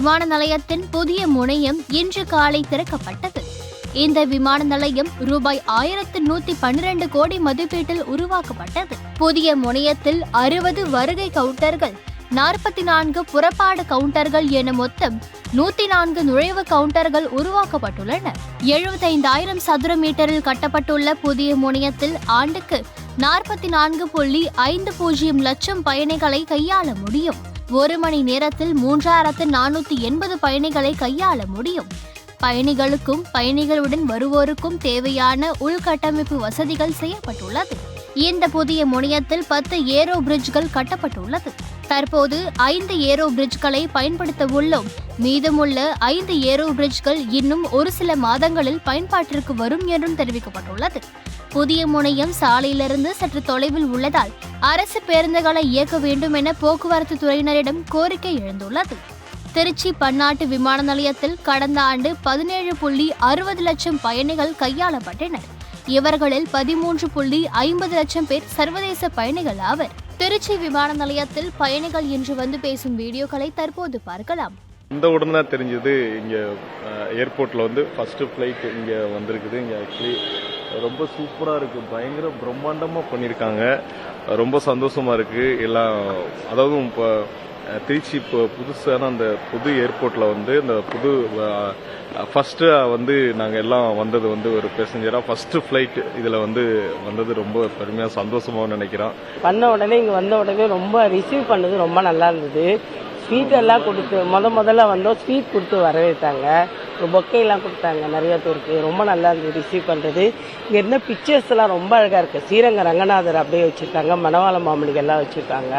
விமான நிலையத்தின் புதிய முனையம் இன்று காலை திறக்கப்பட்டது. இந்த விமான நிலையம் ரூபாய் 1112 கோடி மதிப்பீட்டில் உருவாக்கப்பட்டது. புதிய முனையத்தில் 60 வருகை கவுண்டர்கள், 44 புறப்பாடு கவுண்டர்கள் என மொத்தம் 104 நுழைவு கவுண்டர்கள் உருவாக்கப்பட்டுள்ளன. 75,000 சதுர மீட்டரில் கட்டப்பட்டுள்ள புதிய முனையத்தில் ஆண்டுக்கு 44.50 லட்சம் பயணிகளை கையாள முடியும். ஒரு மணி நேரத்தில் 3480 பயணிகளை கையாள முடியும். பயணிகளுக்கும் பயணிகளுடன் வருவோருக்கும் தேவையான உள்கட்டமைப்பு வசதிகள் செய்யப்பட்டுள்ளது. இந்த புதிய முனையத்தில் 10 ஏரோ பிரிட்ஜ்கள் கட்டப்பட்டுள்ளது. தற்போது 5 ஏரோ பிரிட்ஜ்களை பயன்படுத்த உள்ளோம். மீதமுள்ள 5 ஏரோ பிரிட்ஜ்கள் இன்னும் ஒரு சில மாதங்களில் பயன்பாட்டிற்கு வரும் என்றும் தெரிவிக்கப்பட்டுள்ளது. புதிய முனையம் சாலையிலிருந்து சற்று தொலைவில் உள்ளதால் அரசு பேருந்துகளை இயக்க வேண்டும் என போக்குவரத்து துறையினரிடம் கோரிக்கை எழுந்துள்ளது. திருச்சி பன்னாட்டு விமான நிலையத்தில் கடந்த ஆண்டு 17.60 லட்சம் பயணிகள் கையாளப்பட்டனர். இவர்களில் 13.50 லட்சம் பேர் சர்வதேச பயணிகள் ஆவர். திருச்சி விமான நிலையத்தில் பயணிகள் இன்று வந்து பேசும் வீடியோக்களை தற்போது பார்க்கலாம். இந்த உடனே தான் தெரிஞ்சது, இங்கே ஏர்போர்ட்டில் வந்து ஃபஸ்ட்டு ஃப்ளைட் இங்கே வந்திருக்குது. இங்கே ஆக்சுவலி ரொம்ப சூப்பராக இருக்குது, பயங்கர பிரம்மாண்டமாக பண்ணியிருக்காங்க. ரொம்ப சந்தோஷமாக இருக்குது எல்லாம். அதாவது இப்போ திருச்சி இப்போ புதுசான அந்த புது ஏர்போர்ட்டில் வந்து இந்த புது ஃபஸ்ட்டு வந்து நாங்கள் எல்லாம் வந்தது வந்து ஒரு பேசஞ்சராக ஃபஸ்ட்டு ஃப்ளைட் இதில் வந்து வந்தது ரொம்ப பெருமையாக சந்தோஷமாக நினைக்கிறோம். பண்ண உடனே இங்கே வந்த உடனே ரொம்ப ரிசீவ் பண்ணது ரொம்ப நல்லா இருந்தது. ஸ்வீட் எல்லாம் கொடுத்து முதல்ல வந்தோம், ஸ்வீட் கொடுத்து வரவேற்றாங்க. ஒரு பொக்கையெல்லாம் கொடுத்தாங்க நிறைய பேருக்கு. ரொம்ப நல்லா இருந்தது ரிசீவ் பண்ணுறது. இங்கே இருந்த பிக்சர்ஸ் எல்லாம் ரொம்ப அழகாக இருக்குது. ஸ்ரீரங்க ரங்கநாதர் அப்படியே வச்சுருக்காங்க, மணவாள மாமணிகள்லாம் வச்சுருக்காங்க.